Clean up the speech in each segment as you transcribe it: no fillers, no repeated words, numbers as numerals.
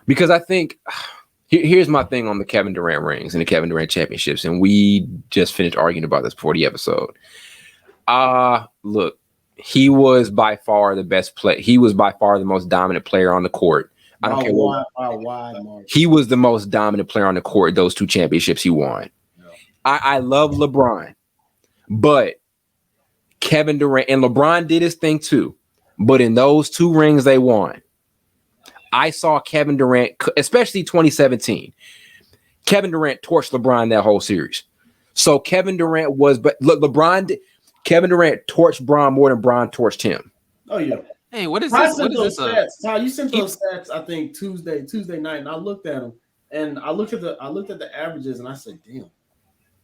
Because I think here's my thing on the Kevin Durant rings and the Kevin Durant championships, and we just finished arguing about this before the episode. Look, he was by far the best play. He was by far the most dominant player on the court. I don't care what. He was the most dominant player on the court. Those two championships he won. Yeah. I love LeBron, but Kevin Durant and LeBron did his thing too. But in those two rings they won, I saw Kevin Durant, especially 2017. Kevin Durant torched LeBron that whole series. So Kevin Durant was, but look, Kevin Durant torched Bron more than Bron torched him. Oh yeah. Hey, what is this? What is this? Stats? Ty, you sent those stats, I think Tuesday night, and I looked at them, and I looked at the averages, and I said, "Damn,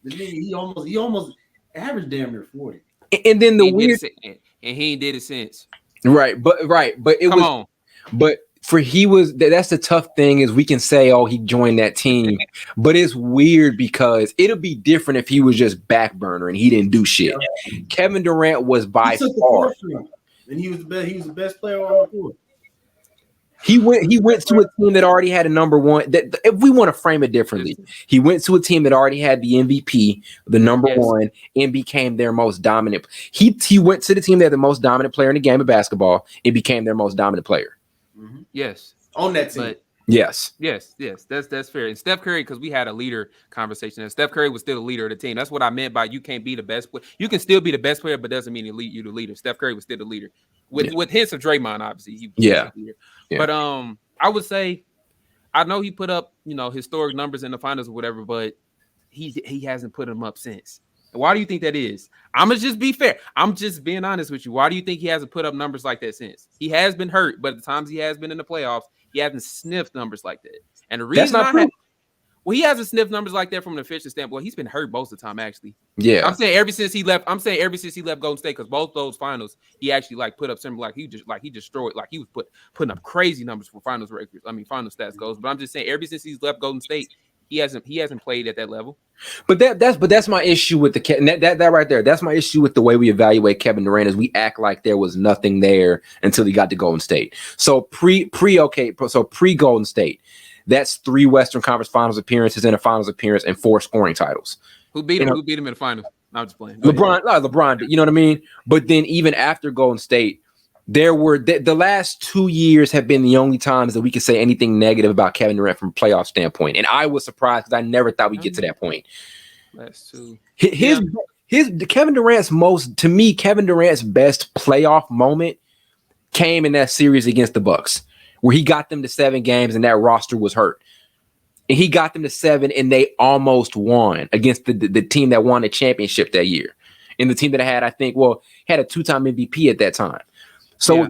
he almost averaged damn near 40." And then the weird, and he did it since. Right, but it Come was. On. But that's the tough thing is we can say, oh, he joined that team, but it's weird because it'll be different if he was just back burner and he didn't do shit. Yeah. Kevin Durant was by far. And he was the best player on the court. He went to a team that already had a number one. That if we want to frame it differently, he went to a team that already had the MVP, the number one, and became their most dominant. He went to the team that had the most dominant player in the game of basketball and became their most dominant player. Mm-hmm. Yes, on that team. But yes. That's fair. And Steph Curry, because we had a leader conversation, and Steph Curry was still the leader of the team. That's what I meant by you can't be the best player. You can still be the best player, but doesn't mean you the leader. Steph Curry was still the leader with hints of Draymond, obviously. He was the leader. Yeah. But I would say, I know he put up historic numbers in the finals or whatever, but he hasn't put them up since. Why do you think that is? I'm gonna just be fair. I'm just being honest with you. Why do you think he hasn't put up numbers like that since? He has been hurt, but at the times he has been in the playoffs, he hasn't sniffed numbers like that. And the reason he hasn't sniffed numbers like that from an official standpoint. He's been hurt most of the time, actually. Yeah, I'm saying ever since he left Golden State, because both those finals he actually put up something like he destroyed, like he was putting up crazy numbers for finals records. I mean, final stats goes. But I'm just saying, ever since he's left Golden State, he hasn't played at that level. But that's my issue with that right there. That's my issue with the way we evaluate Kevin Durant is we act like there was nothing there until he got to Golden State. So pre Golden State, that's 3 Western Conference Finals appearances and a Finals appearance and 4 scoring titles. Who beat him? Who beat him in the finals? I'm just playing. LeBron. You know what I mean? But then even after Golden State, there were the last 2 years have been the only times that we could say anything negative about Kevin Durant from a playoff standpoint. And I was surprised because I never thought we'd get to that point. Last 2. Kevin Durant's best playoff moment came in that series against the Bucks, where he got them to 7 games and that roster was hurt. And he got them to 7 and they almost won against the team that won the championship that year. And the team that had a 2-time MVP at that time. So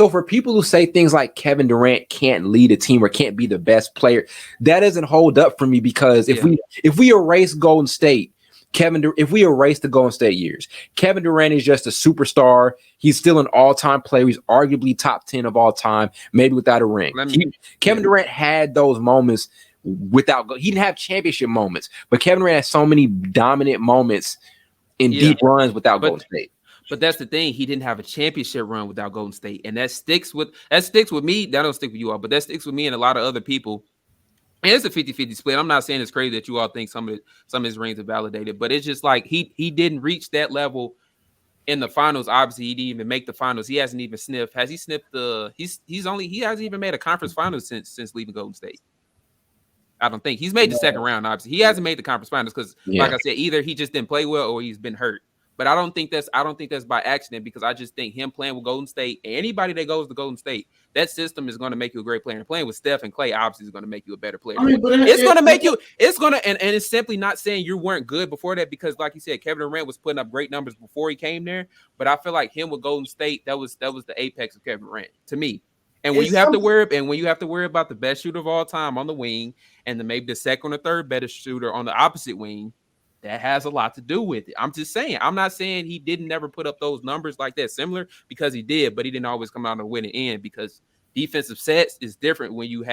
for people who say things like Kevin Durant can't lead a team or can't be the best player, that doesn't hold up for me because if we erase Golden State, if we erase the Golden State years, Kevin Durant is just a superstar. He's still an all-time player. He's arguably top 10 of all time, maybe without a ring. Kevin Durant had those moments he didn't have championship moments, but Kevin Durant has so many dominant moments in deep runs without Golden State. But that's the thing. He didn't have a championship run without Golden State. And that sticks with me. That don't stick with you all, but that sticks with me and a lot of other people. And it's a 50-50 split. I'm not saying it's crazy that you all think some of his rings are validated, but it's just like he didn't reach that level in the finals. Obviously, he didn't even make the finals. He hasn't even sniffed. Has he sniffed he hasn't even made a conference finals since leaving Golden State. I don't think. He's made the second round, obviously. He hasn't made the conference finals because, like I said, either he just didn't play well or he's been hurt. But I don't think that's by accident because I just think him playing with Golden State, anybody that goes to Golden State, that system is going to make you a great player. And playing with Steph and Clay obviously is going to make you a better player. And it's simply not saying you weren't good before that because, like you said, Kevin Durant was putting up great numbers before he came there. But I feel like him with Golden State, that was the apex of Kevin Durant to me. And when you have to worry about the best shooter of all time on the wing and then maybe the second or third best shooter on the opposite wing, that has a lot to do with it. I'm just saying. I'm not saying he didn't never put up those numbers like that similar because he did, but he didn't always come out on the winning end because defensive sets is different when you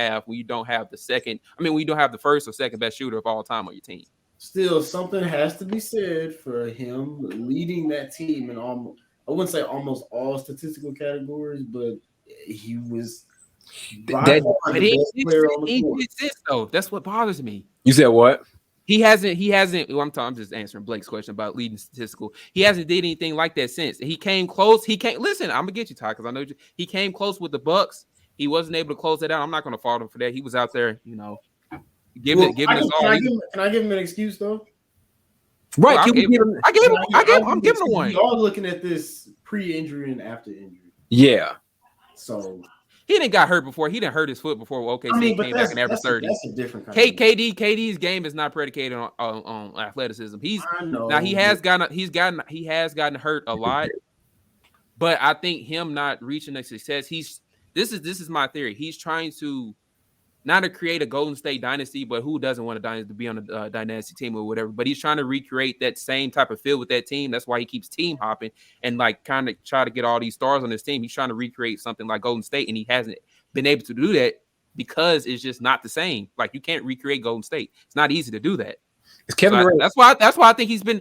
don't have the first or second best shooter of all time on your team. Still, something has to be said for him leading that team in I wouldn't say almost all statistical categories, but he was By That far But the he best player on the court. exists though. That's what bothers me. you said what? He hasn't. Well, I'm just answering Blake's question about leading statistical. He hasn't did anything like that since. He came close. He can't listen. I'm gonna get you, Ty, because I know he came close with the Bucks. He wasn't able to close it out. I'm not gonna fault him for that. He was out there, giving us all. Can I give him an excuse though? Right? I'm giving him one. We all looking at this pre-injury and after injury. Yeah. So he didn't got hurt before. He didn't hurt his foot before. Okay, so he came back and averaged 30. That's a different kind. KD's game is not predicated on athleticism. He has gotten hurt a lot, but I think him not reaching the success. This is my theory. He's trying to not to create a Golden State dynasty, but who doesn't want a dynasty to be on a dynasty team or whatever? But he's trying to recreate that same type of feel with that team. That's why he keeps team hopping and like kind of try to get all these stars on his team. He's trying to recreate something like Golden State, and he hasn't been able to do that because it's just not the same. Like you can't recreate Golden State. It's not easy to do that. It's Kevin Durant. That's why I think he's been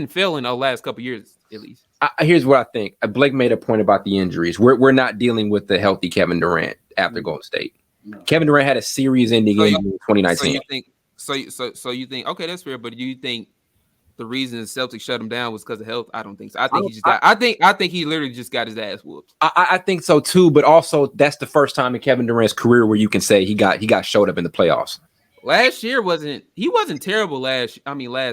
failing the last couple of years at least. Here's what I think. Blake made a point about the injuries. We're not dealing with the healthy Kevin Durant after Golden State. No. Kevin Durant had a series-ending injury in 2019. So you think okay, that's fair, but do you think the reason the Celtics shut him down was because of health? I don't think so. I think he literally just got his ass whooped. I think so too, but also that's the first time in Kevin Durant's career where you can say he got showed up in the playoffs. Last year wasn't terrible last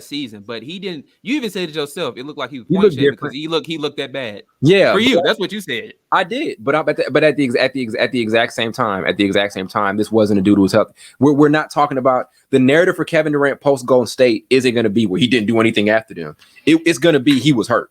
season, but he didn't. You even said it yourself. It looked like he was point shaving because he looked that bad. Yeah, for you, that's what you said. I did, but at the exact same time, this wasn't a dude who was healthy. We're not talking about the narrative for Kevin Durant post Golden State isn't going to be where he didn't do anything after them. It's going to be he was hurt.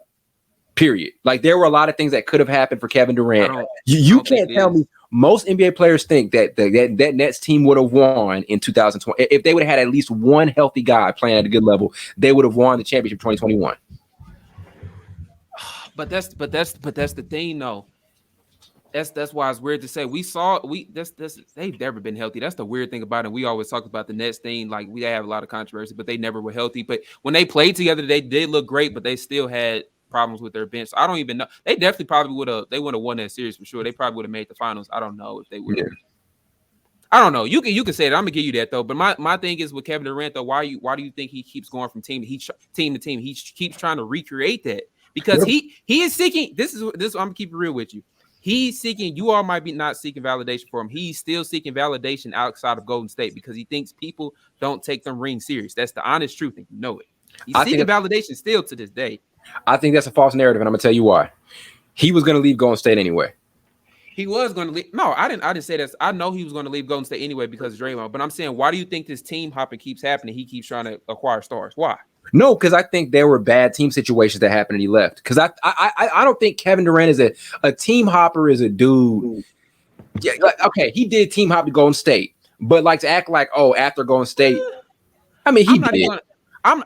Period. Like there were a lot of things that could have happened for Kevin Durant. You can't tell me. Most NBA players think that that Nets team would have won in 2020 if they would have had at least one healthy guy playing at a good level. They would have won the championship 2021. But that's the thing, though. That's why it's weird to say they've never been healthy. That's the weird thing about it. We always talk about the Nets thing, like we have a lot of controversy, but they never were healthy. But when they played together, they did look great, but they still had problems with their bench. So I don't even know. They definitely probably would have won that series for sure. They probably would have made the finals. I don't know if they would. Yeah. I don't know. You can say that. I'm gonna give you that though. But my thing is with Kevin Durant though. Why do you think he keeps going from team to team? He keeps trying to recreate that because he is seeking. This is I'm gonna keep it real with you. He's seeking. You all might be not seeking validation for him. He's still seeking validation outside of Golden State because he thinks people don't take them rings serious. That's the honest truth, and you know it. He's seeking validation still to this day. I think that's a false narrative, and I'm gonna tell you why. He was gonna leave Golden State anyway. He was gonna leave. No, I didn't say that. I know he was gonna leave Golden State anyway because of Draymond. But I'm saying, why do you think this team hopping keeps happening? He keeps trying to acquire stars. Why? No, because I think there were bad team situations that happened and he left. Because I don't think Kevin Durant is a team hopper. Is a dude. Yeah, okay, he did team hop to Golden State, but like to act like after Golden State. I mean, he did. I'm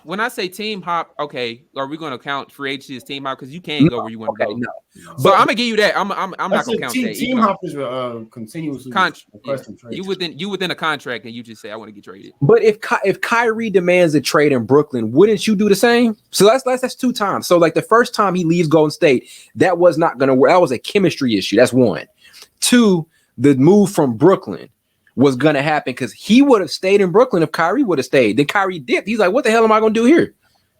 when I say team hop, okay, are we going to count free agency as team hop? Because you can't go where you want to go. No. But I'm gonna give you that. I'm not gonna count that. Team hop is continuously you within a contract, and you just say I want to get traded. But if Kyrie demands a trade in Brooklyn, wouldn't you do the same? So that's 2 times. So like the first time he leaves Golden State, that was not gonna work. That was a chemistry issue. That's 1. 2, the move from Brooklyn was going to happen because he would have stayed in Brooklyn if Kyrie would have stayed. Then Kyrie dipped. He's like, what the hell am I going to do here?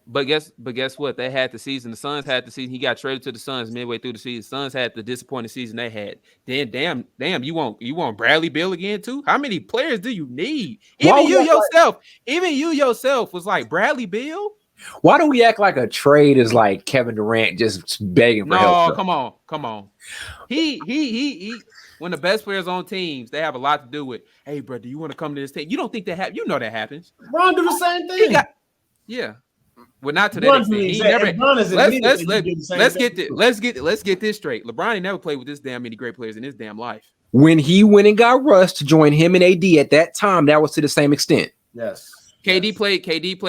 But guess what? They had the season. The Suns had the season. He got traded to the Suns midway through the season. Suns had the disappointing season they had. Then damn, you want Bradley Beal again too? How many players do you need? Even you yourself was like Bradley Beal. Why do we act like a trade is like Kevin Durant just begging for help? No, come on. He when the best players on teams, they have a lot to do with, hey, bro, do you want to come to this team? You don't think that happens? You know that happens. Ron do the same thing. Yeah. Well, not to that extent. Let's get this straight. LeBron ain't never played with this damn many great players in his damn life. When he went and got Russ to join him and AD at that time, that was to the same extent. Yes. KD played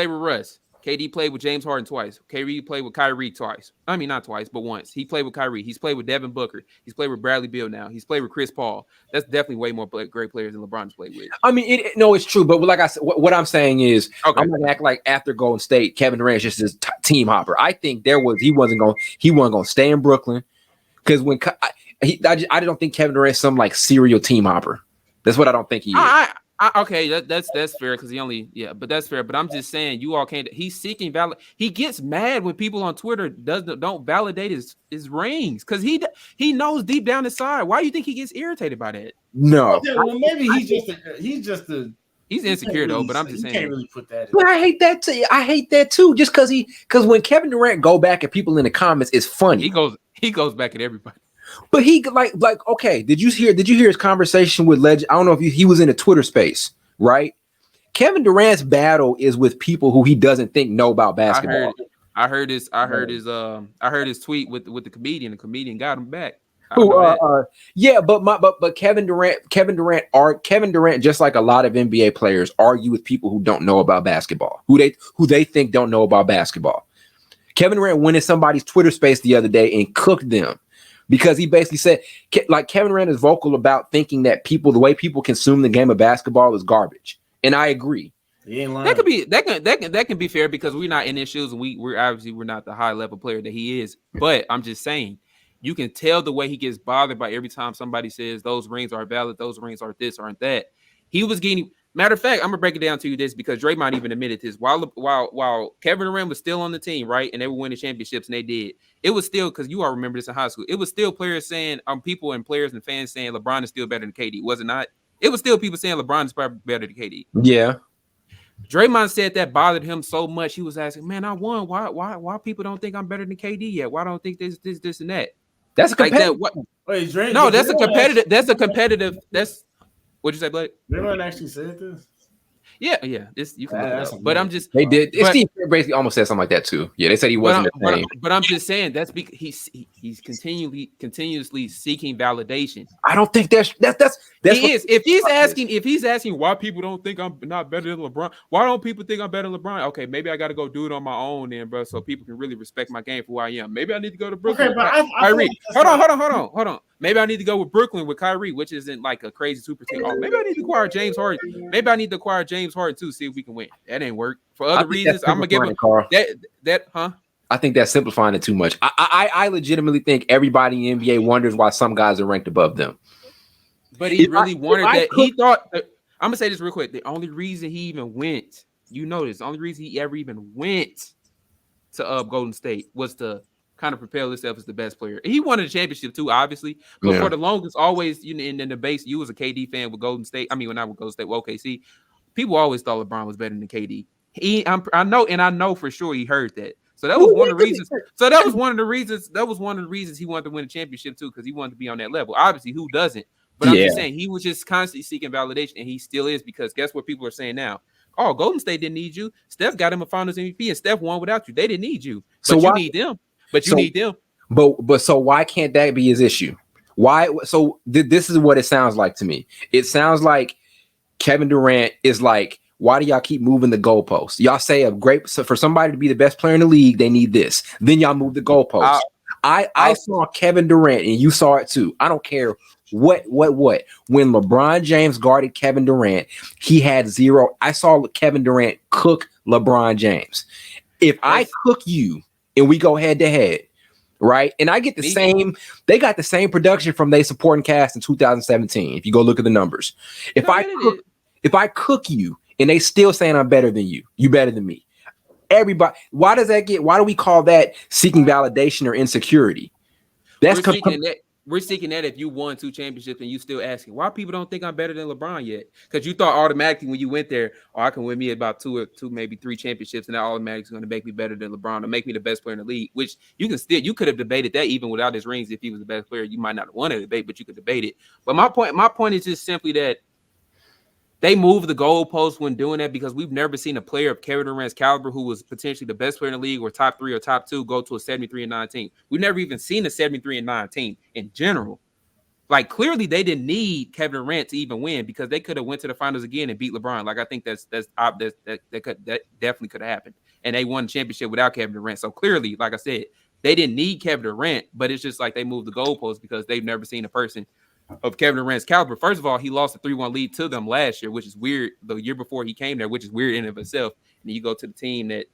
with Russ. KD played with James Harden twice. KD played with Kyrie twice. I mean, not twice, but once. He played with Kyrie. He's played with Devin Booker. He's played with Bradley Beal now. He's played with Chris Paul. That's definitely way more great players than LeBron's played with. I mean, it's true. But like I said, what I'm saying is, okay. I'm going to act like after Golden State, Kevin Durant's just this team hopper. I think he wasn't going to stay in Brooklyn. Because when I don't think Kevin Durant's some like serial team hopper. That's what I don't think he is. Okay, that's fair because but that's fair. But I'm just saying, you all can't. He's seeking valid. He gets mad when people on Twitter don't validate his rings because he knows deep down inside. Why do you think he gets irritated by that? No, well, maybe he's insecure though. But I'm just saying, you can't really put that. But I hate that too. I hate that too. Just because when Kevin Durant go back at people in the comments, it's funny. He goes back at everybody. But he like okay. Did you hear his conversation with Legend? I don't know if he was in a Twitter space, right? Kevin Durant's battle is with people who he doesn't think know about basketball. I heard his tweet with the comedian. The comedian got him back. Yeah, but Kevin Durant, just like a lot of NBA players, argue with people who don't know about basketball, who they think don't know about basketball. Kevin Durant went in somebody's Twitter space the other day and cooked them. Because he basically said, like, Kevin Durant is vocal about thinking that the way people consume the game of basketball is garbage, and I agree. He ain't lying. That can be fair because we're not in his shoes, and we're obviously not the high level player that he is. But I'm just saying, you can tell the way he gets bothered by every time somebody says those rings are valid, those rings aren't this, aren't that. He was getting. Matter of fact, I'm gonna break it down to you this because Draymond even admitted this. While Kevin Durant was still on the team, right, and they were winning championships, and they did. It was still because you all remember this in high school. It was still players saying, people and players and fans saying LeBron is still better than KD. Was it not? It was still people saying LeBron is probably better than KD. Yeah. Draymond said that bothered him so much. He was asking, "Man, I won. Why people don't think I'm better than KD yet? Why don't think this and that?" That's a competitive. Like that, Wait, Drake, no, that's a competitive. That's a competitive. That's what'd you say, Blake? Draymond actually said this. Yeah. This you can look it up. But I'm just they did. Steve basically almost said something like that too. Yeah, they said he wasn't the same. But I'm just saying that's because he's continuously seeking validation. I don't think that's he is. If he's asking why people don't think I'm not better than LeBron, why don't people think I'm better than LeBron? Okay, maybe I got to go do it on my own then, bro, so people can really respect my game for who I am. Maybe I need to go to Brooklyn. Okay, but Kyrie. Hold on. Maybe I need to go with Brooklyn with Kyrie, which isn't like a crazy super team. Oh, maybe I need to acquire James Harden. Maybe I need to acquire James Harden too, see if we can win. That ain't work. For other reasons, I'm gonna give him that. I think that's simplifying it too much. I legitimately think everybody in the NBA wonders why some guys are ranked above them. But he wanted that. He thought. I'm gonna say this real quick. The only reason he even went, the only reason he ever even went to Golden State was to kind of propel himself as the best player. He wanted a championship too, obviously. But for the longest, always, in the base, you was a KD fan with Golden State. I mean, when I would Golden State, with OKC, people always thought LeBron was better than KD. I know for sure he heard that. So that was one of the reasons. So that was one of the reasons. That was one of the reasons he wanted to win a championship too, because he wanted to be on that level. Obviously, who doesn't? But I'm just saying he was just constantly seeking validation, and he still is, because guess what people are saying now? Oh, Golden State didn't need you. Steph got him a Finals MVP, and Steph won without you. They didn't need you, but you need them. But you need them. But so why can't that be his issue? Why? So this is what it sounds like to me. It sounds like Kevin Durant is like, why do y'all keep moving the goalposts? Y'all say for somebody to be the best player in the league, they need this. Then y'all move the goalposts. I saw Kevin Durant, and you saw it too. I don't care what. When LeBron James guarded Kevin Durant, he had zero. I saw Kevin Durant cook LeBron James. If I cook you and we go head to head, right? And I get the same. They got the same production from they supporting cast in 2017. If you go look at the numbers, if I cook you and they still saying I'm better than you, you better than me. Everybody, why do we call that seeking validation or insecurity? We're seeking that if you won 2 championships and you still asking why people don't think I'm better than LeBron yet, because you thought automatically when you went there, I can win me about 2 maybe 3 championships, and that automatically is going to make me better than LeBron or make me the best player in the league. Which you could have debated that even without his rings. If he was the best player, you might not want to debate, but you could debate it. But my point is just simply that they move the goalposts when doing that, because we've never seen a player of Kevin Durant's caliber, who was potentially the best player in the league or top 3 or top 2, go to a 73-9 We've never even seen a 73-9 in general. Like, clearly they didn't need Kevin Durant to even win, because they could have went to the finals again and beat LeBron. Like, I think that definitely could have happened. And they won the championship without Kevin Durant. So clearly, like I said, they didn't need Kevin Durant, but it's just like they moved the goalposts because they've never seen a person of Kevin Durant's caliber. First of all, he lost a 3-1 lead to them last year, which is weird. The year before he came there, which is weird in and of itself. And you go to the team that,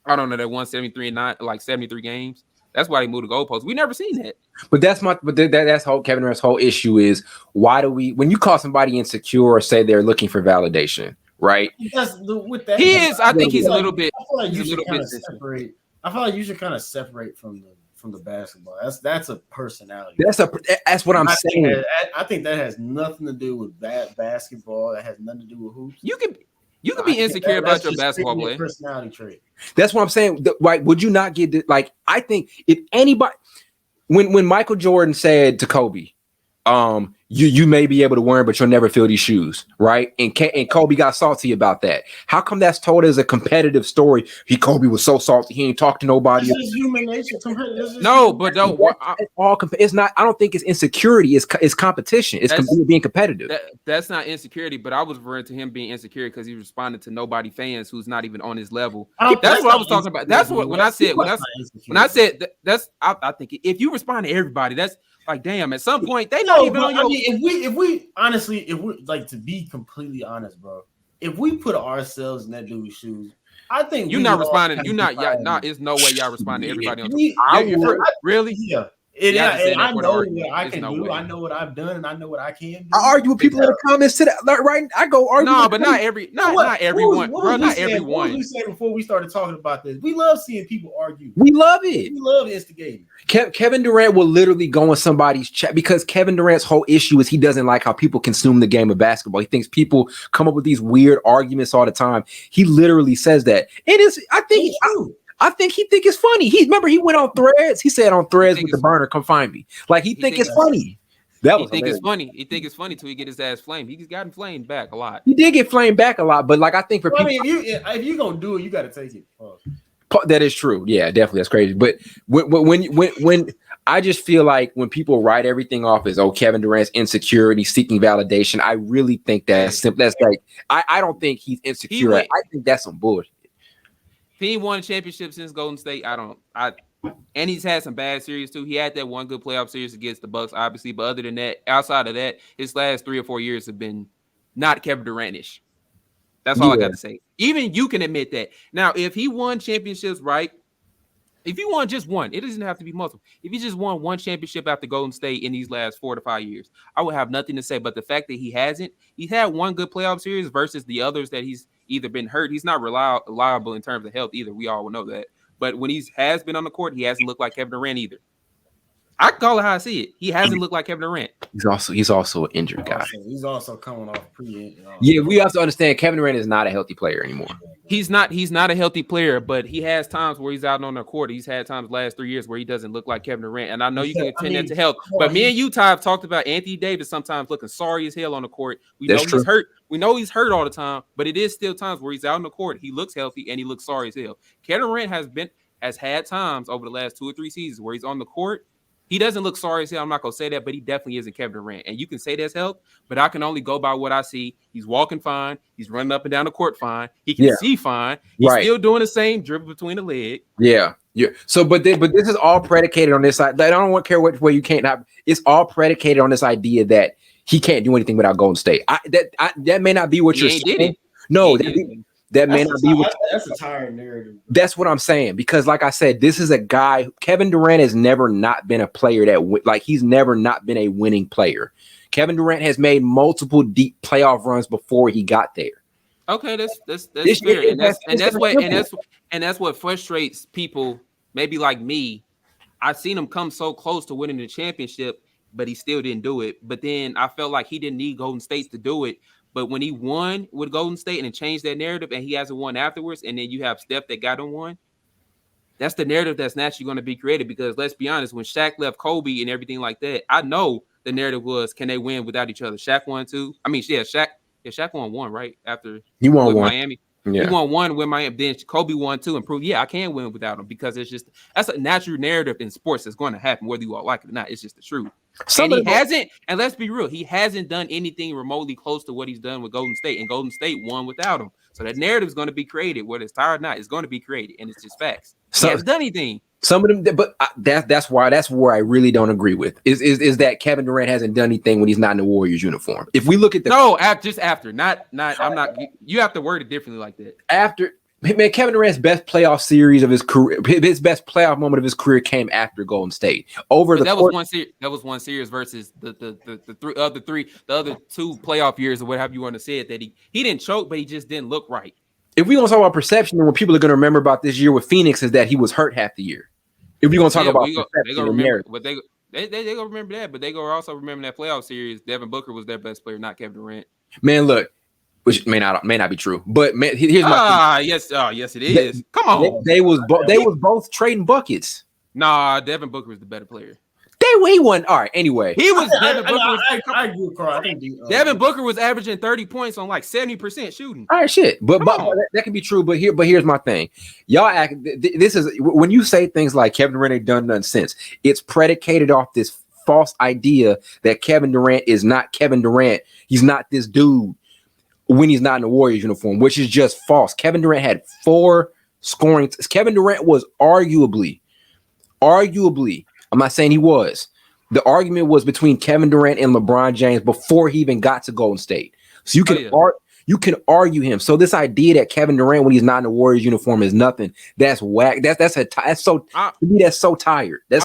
I don't know, that won 73-9, like 73 games. That's why they moved the goalposts. We never seen that. But that's Kevin Durant's whole issue is why do we when you call somebody insecure or say they're looking for validation, right? With that, He is. I think he's a little bit. I feel like you He's a should little kind bit of sensitive. separate. I feel like you should kind of separate from the basketball. That's a personality. That's what I'm saying. I think that has nothing to do with basketball. That has nothing to do with hoops. You can be insecure about your just basketball strictly a play. personality trait. That's what I'm saying. Like, would you not get like? I think if anybody, when Michael Jordan said to Kobe, you may be able to wear them, but you'll never fill these shoes, right? And Kobe got salty about that. How come that's told as a competitive story? Kobe was so salty, he ain't talk to nobody. This is human nature. No, but don't. It's not. I don't think it's insecurity. It's competition. It's being competitive. That's not insecurity. But I was referring to him being insecure because he responded to nobody fans who's not even on his level. That's what I was talking about. That's what when I said I think if you respond to everybody, that's like, damn, at some point they not even on your. I mean, if we honestly, like, to be completely honest, bro, if we put ourselves in that dude's shoes, I think you're not responding. You're not. There's no way y'all respond to everybody really. Yeah. And I know what I can do. I know what I've done, and I know what I can do. I argue with people in the comments today. Right? I go argue. No, but not everyone, bro. Not everyone. What did we say before we started talking about this? We love seeing people argue. We love it. We love instigating. Kevin Durant will literally go on somebody's chat because Kevin Durant's whole issue is he doesn't like how people consume the game of basketball. He thinks people come up with these weird arguments all the time. He literally says that. It is. I think he think it's funny. He went on Threads. He said on Threads with the burner, come find me. Like he think it's funny. He think it's funny. He think it's funny till he get his ass flamed. He's gotten flamed back a lot. He did get flamed back a lot, but like I think for people, if you gonna do it, you got to take it. That is true. Yeah, definitely. That's crazy. But when I just feel like when people write everything off as Kevin Durant's insecure and he's seeking validation, I really think that's simple. That's like I don't think he's insecure. I think that's some bullshit. He won a championship since Golden State. And he's had some bad series too. He had that one good playoff series against the Bucks, obviously. But other than that, outside of that, his last 3 or 4 years have been not Kevin Durant-ish. That's all I got to say. Even you can admit that. Now, if he won championships, right? If he won just one, it doesn't have to be multiple. If he just won one championship after Golden State in these last 4 to 5 years, I would have nothing to say. But the fact that he hasn't, he's had one good playoff series versus the others that he's either been hurt. He's not reliable in terms of health either. We all know that. But when he has been on the court, he hasn't looked like Kevin Durant either. I can call it how I see it. He hasn't looked like Kevin Durant. He's also an injured guy. He's also coming off Yeah, we also understand Kevin Durant is not a healthy player anymore. He's not a healthy player, but he has times where he's out on the court. He's had times the last 3 years where he doesn't look like Kevin Durant. And I know you can attend that to health. But me and you, Ty, have talked about Anthony Davis sometimes looking sorry as hell on the court. We know he's hurt. We know he's hurt all the time, but it is still times where he's out on the court. He looks healthy and he looks sorry as hell. Kevin Durant has had times over the last 2 or 3 seasons where he's on the court. He doesn't look sorry as hell. I'm not going to say that, but he definitely isn't Kevin Durant. And you can say that's health, but I can only go by what I see. He's walking fine. He's running up and down the court fine. He can see fine. He's still doing the same dribble between the leg. Yeah. So, but this is all predicated on this side. I don't care what way you can't. It's all predicated on this idea that he can't do anything without Golden State. That may not be what you're saying. No, that may not be what. That's a tired narrative. That's what I'm saying, because like I said, this is a guy. Kevin Durant has never not been a player he's never not been a winning player. Kevin Durant has made multiple deep playoff runs before he got there. Okay, that's fair, and that's what frustrates people. Maybe like me, I've seen him come so close to winning the championship, but he still didn't do it. But then I felt like he didn't need Golden State to do it. But when he won with Golden State and it changed that narrative, and he hasn't won afterwards, and then you have Steph that got him one, that's the narrative that's naturally going to be created. Because let's be honest, when Shaq left Kobe and everything like that, I know the narrative was, can they win without each other? Shaq won too. I mean, Shaq won one right after he won one. Miami. Yeah. He won one with Miami. Then Kobe won two and proved, I can win without him, because that's a natural narrative in sports that's going to happen, whether you all like it or not. It's just the truth. And let's be real, he hasn't done anything remotely close to what he's done with Golden State, and Golden State won without him. So that narrative is going to be created, whether it's tired or not. It's going to be created, and it's just facts. He hasn't done anything. Some of them, but that's where I really don't agree with is that Kevin Durant hasn't done anything when he's not in the Warriors uniform. If we look at just after, not I'm not. You have to word it differently like that. After Man, Kevin Durant's best playoff series of his career, his best playoff moment of his career came after Golden State. That was one series. That was one series versus the other two playoff years or whatever you want to say it. That he didn't choke, but he just didn't look right. If we gonna talk about perception, then what people are gonna remember about this year with Phoenix is that he was hurt half the year. If we're gonna talk about they perception, gonna remember, but they gonna remember that. But they gonna also remember that playoff series. Devin Booker was their best player, not Kevin Durant. Man, look. Which may not be true, but man, here's my yes it is. Come on, they was both trading buckets. Nah, Devin Booker was the better player. He won. All right. Anyway, he was. Devin Booker. I agree with Carl. I think Devin Booker was averaging 30 points on like 70% shooting. All right, shit. But that can be true. But here's my thing. Y'all act. This is when you say things like Kevin Durant ain't done nothing since. It's predicated off this false idea that Kevin Durant is not Kevin Durant. He's not this dude when he's not in the Warriors uniform, which is just false. Kevin Durant had 4 scoring. Kevin Durant was arguably, I'm not saying he was. The argument was between Kevin Durant and LeBron James before he even got to Golden State. So you can argue him. So this idea that Kevin Durant, when he's not in the Warriors uniform, is nothing. That's whack. That's so to me. That's so tired. That's